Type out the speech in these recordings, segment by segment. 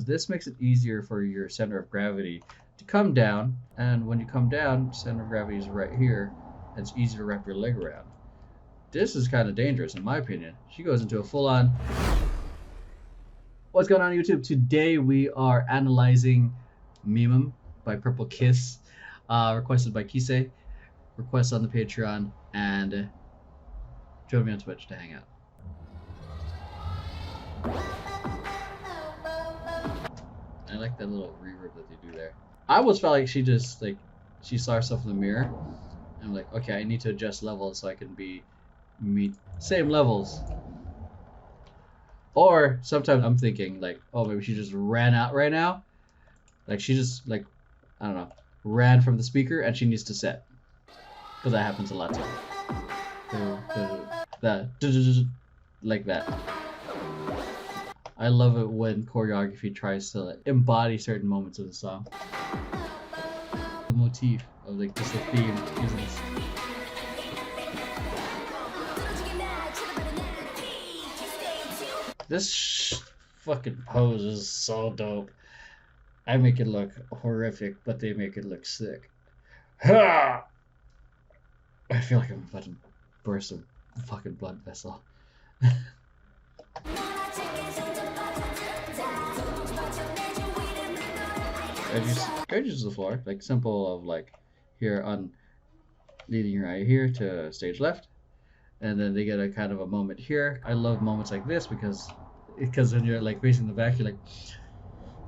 because this makes it easier for your center of gravity to come down, and when you come down, center of gravity is right here, and it's easy to wrap your leg around. This is kind of dangerous in my opinion. She goes into a full-on... What's going on YouTube? Today we are analyzing memeM by Purple Kiss, requested by Kise, request on the Patreon, and join me on Twitch to hang out. I like that little reverb that they do there. I almost felt like she just, like, she saw herself in the mirror, and I'm like, okay, I need to adjust levels so I can meet same levels. Or sometimes I'm thinking, like, oh, maybe she just ran out right now. Like, she just, like, I don't know, ran from the speaker and she needs to set. Because that happens a lot too. Like that. I love it when choreography tries to, like, embody certain moments of the song. The motif of, like, just the theme using this. This fucking pose is so dope. I make it look horrific, but they make it look sick. Ha! I feel like I'm about to burst a fucking blood vessel. Edges to the floor, like simple of like here on leading your eye here to stage left, and then they get a kind of a moment here. I love moments like this because when you're like facing the back, you're like,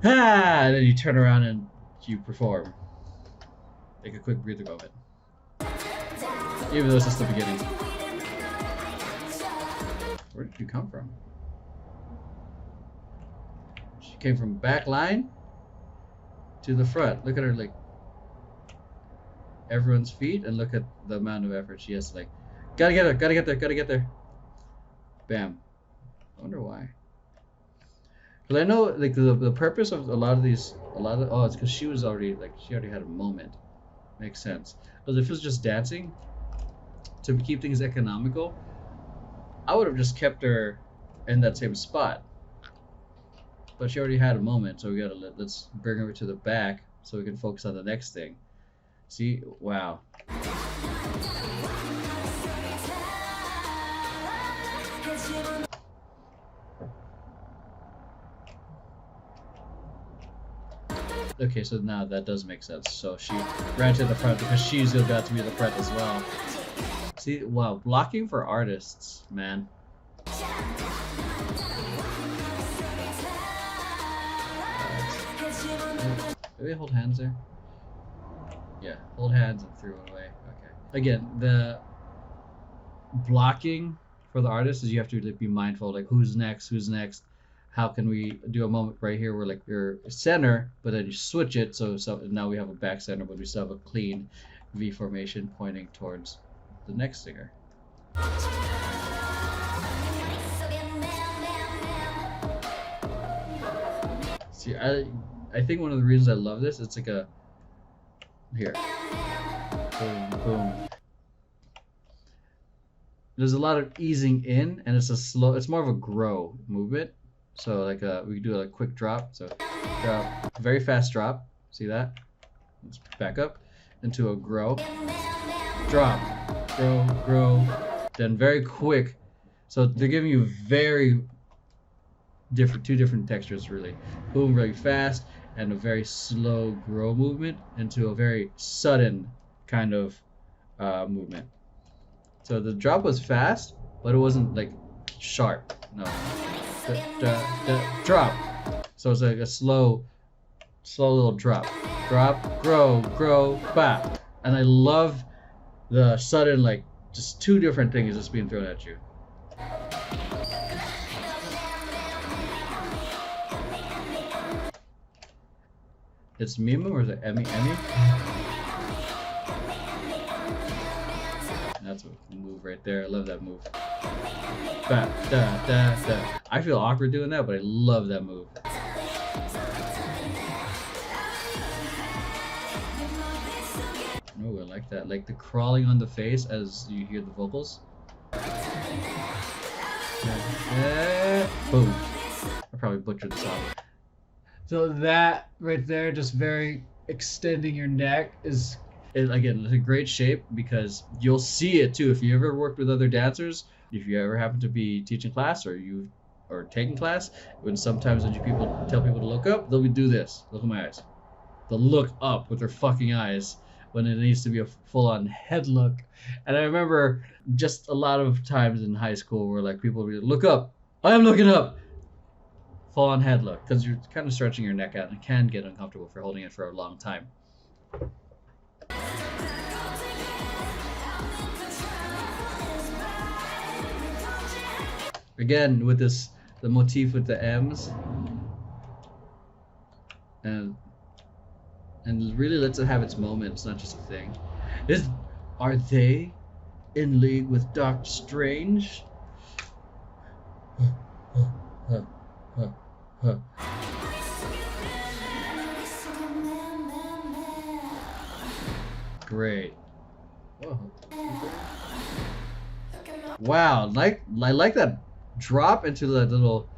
ah, and then you turn around and you perform. Like a quick breather moment. Even though it's just the beginning. Where did you come from? She came from back line to the front. Look at her, like, everyone's feet, and look at the amount of effort she has to, like, gotta get there. Bam. I wonder why. Because I know, like, the purpose of it's because she already had a moment. Makes sense. Because if it was just dancing, to keep things economical, I would have just kept her in that same spot. But she already had a moment, so we gotta let's bring her to the back so we can focus on the next thing. See? Wow. Okay, so now that does make sense. So she ran to the front because she's got to be at the front as well. See? Wow. Blocking for artists, man. Do they hold hands there? Yeah, hold hands and threw it away. Okay. Again, the blocking for the artist is you have to be mindful, like who's next. How can we do a moment right here where like you're center, but then you switch it so now we have a back center, but we still have a clean V formation pointing towards the next singer. See, I think one of the reasons I love this, it's like a here, boom, boom. There's a lot of easing in, and it's more of a grow movement. So like we do a quick drop. So drop, very fast drop. See that? Let's back up into a grow, drop, grow, then very quick. So they're giving you two different textures really. Boom, really fast, and a very slow grow movement into a very sudden kind of movement. So the drop was fast, but it wasn't like sharp. No. Drop. So it's like a slow little drop. Drop, grow, bap. And I love the sudden, like, just two different things just being thrown at you. It's memeM or is it Emmy? That's a move right there. I love that move. Ba, da, da, da. I feel awkward doing that, but I love that move. Oh, I like that. Like the crawling on the face as you hear the vocals. Boom. I probably butchered the song. So that right there, just very extending your neck is, again, it's a great shape because you'll see it too. If you ever worked with other dancers, if you ever happen to be teaching class or taking class, when sometimes when people tell people to look up, they'll do this. Look at my eyes. They'll look up with their fucking eyes when it needs to be a full-on head look. And I remember just a lot of times in high school where like people would be, look up. I am looking up. Full-on head look, because you're kind of stretching your neck out and it can get uncomfortable for holding it for a long time. Again, with this, the motif with the M's, and really lets it have its moment. It's not just a thing. Are they in league with Doctor Strange? Great. Whoa. Wow, I like that drop into the little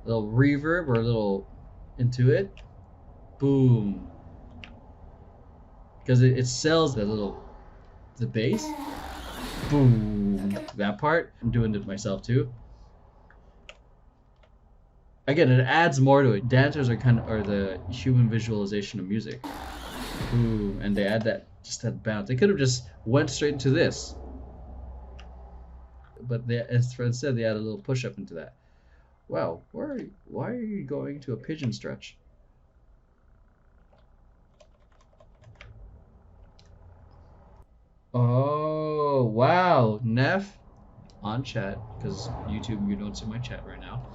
reverb or a little into it. Boom. Because it sells the bass. Boom. That part. I'm doing it myself too. Again, it adds more to it. Dancers are the human visualization of music. Boom. And they add that bounce. They could have just went straight into this. But instead they add a little push up into that. Wow, why are you going to a pigeon stretch? Oh, wow. Neff on chat, because YouTube, you don't see my chat right now.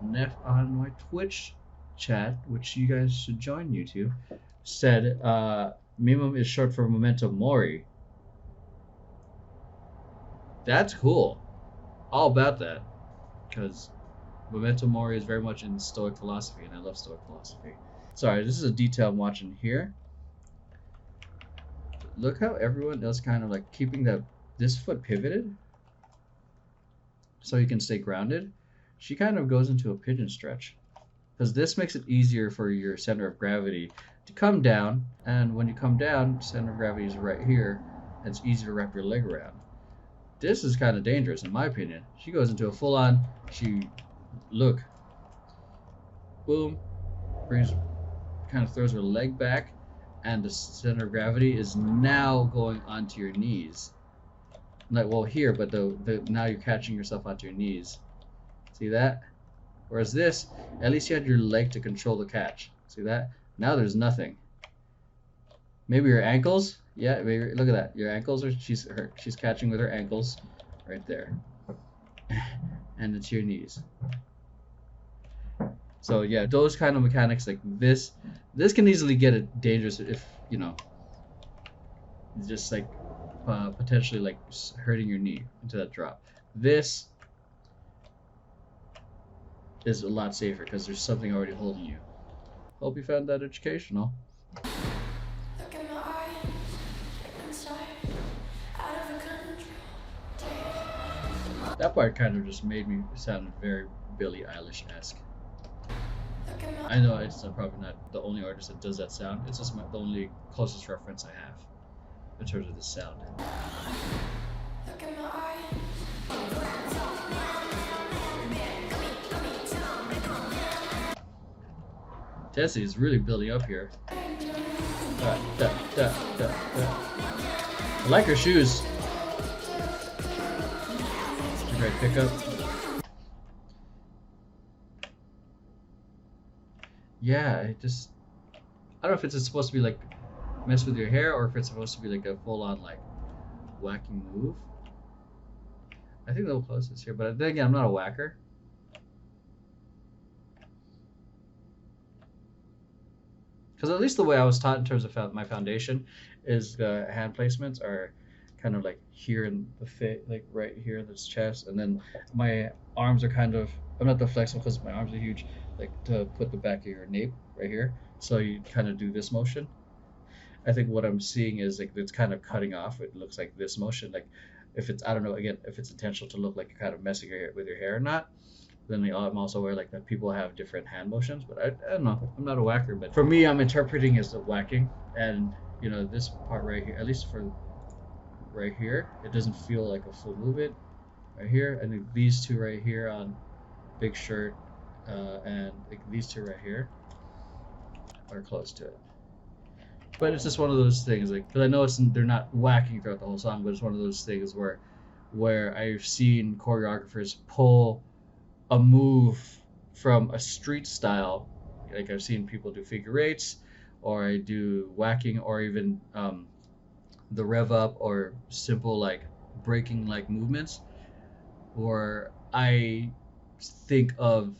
Neff on my Twitch chat, which you guys should join YouTube, said memeM is short for memento mori. That's cool. All about that. Because memento mori is very much in Stoic philosophy, and I love Stoic philosophy. Sorry, this is a detail I'm watching here. Look how everyone else kind of like keeping this foot pivoted so you can stay grounded. She kind of goes into a pigeon stretch because this makes it easier for your center of gravity to come down, and when you come down, center of gravity is right here, and it's easy to wrap your leg around. This is kind of dangerous in my opinion. She goes into a full-on, look, boom, kind of throws her leg back, and the center of gravity is now going onto your knees. Like, well, here, but now you're catching yourself onto your knees. See that? Whereas this, at least you had your leg to control the catch. See that? Now there's nothing. Maybe your ankles. Yeah, maybe, look at that. Your ankles are she's catching with her ankles, right there, and it's your knees. So yeah, those kind of mechanics like this can easily get it dangerous if just like potentially like hurting your knee into that drop. This is a lot safer because there's something already holding you. Hope you found that educational. That part kind of just made me sound very Billie Eilish-esque. I know it's probably not the only artist that does that sound. It's just the only closest reference I have in terms of the sound. Tessie is really building up here. I like her shoes. Great pickup. Yeah, I don't know if it's supposed to be like mess with your hair or if it's supposed to be like a full-on like whacking move. I think the closest here, but then again, I'm not a whacker. Because at least the way I was taught in terms of my foundation is the hand placements are kind of like here in the fit, like right here in this chest, and then my arms are kind of, I'm not that flexible because my arms are huge, like to put the back of your nape right here. So you kind of do this motion. I think what I'm seeing is like it's kind of cutting off. It looks like this motion, like if it's, I don't know, again, if it's intentional to look like you're kind of messing with your hair or not. Then I'm also aware like that people have different hand motions, but I don't know. I'm not a whacker, but for me, I'm interpreting as the whacking, and you know this part right here, at least for right here, it doesn't feel like a full movement. Right here, I think these two right here on big shirt, and like these two right here are close to it. But it's just one of those things, like, because I know they're not whacking throughout the whole song, but it's one of those things where I've seen choreographers pull a move from a street style, like I've seen people do figure eights, or I do whacking, or even the rev up, or simple like breaking like movements, or I think of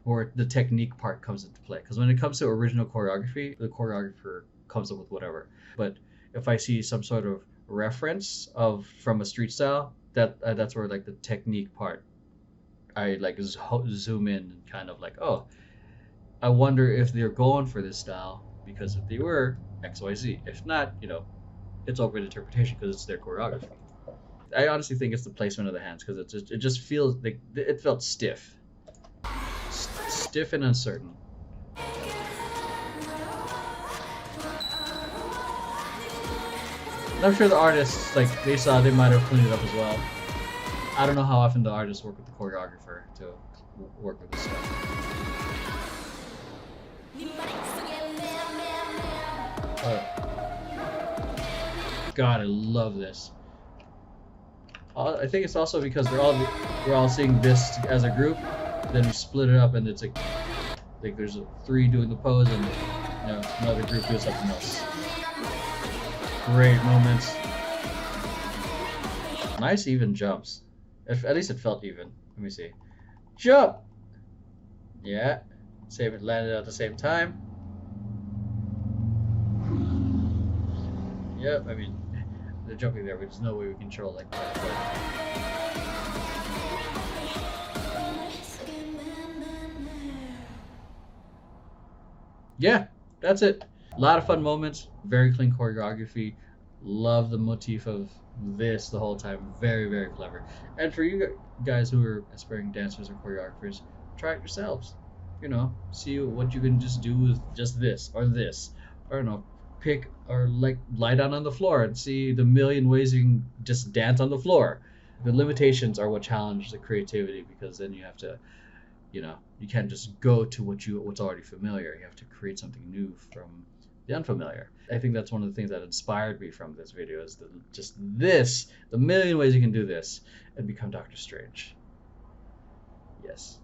where the technique part comes into play. Because when it comes to original choreography, the choreographer comes up with whatever. But if I see some sort of reference from a street style, that's where like the technique part, I like zoom in and kind of like, oh, I wonder if they're going for this style, because if they were, XYZ. If not, you know, it's open interpretation because it's their choreography. I honestly think it's the placement of the hands, because it just feels like it felt stiff, stiff and uncertain. And I'm sure the artists, like, they might have cleaned it up as well. I don't know how often the artists work with the choreographer to work with this stuff. God, I love this. I think it's also because we're all seeing this as a group. Then we split it up, and it's like there's three doing the pose, and you know, another group doing something else. Great moments. Nice even jumps. At least it felt even. Let me see. Jump. Yeah. Save it landed at the same time. Yep. I mean, they're jumping there, but there's no way we control like that. Yeah, that's it. A lot of fun moments, very clean choreography. Love the motif of this the whole time. Very, very clever. And for you guys who are aspiring dancers or choreographers, try it yourselves. You know, see what you can just do with just this, or I don't know, pick or like lie down on the floor and see the million ways you can just dance on the floor. The limitations are what challenge the creativity, because then you have to, you know, you can't just go to what's already familiar. You have to create something new from the unfamiliar. I think that's one of the things that inspired me from this video, is the million ways you can do this and become Doctor Strange. Yes.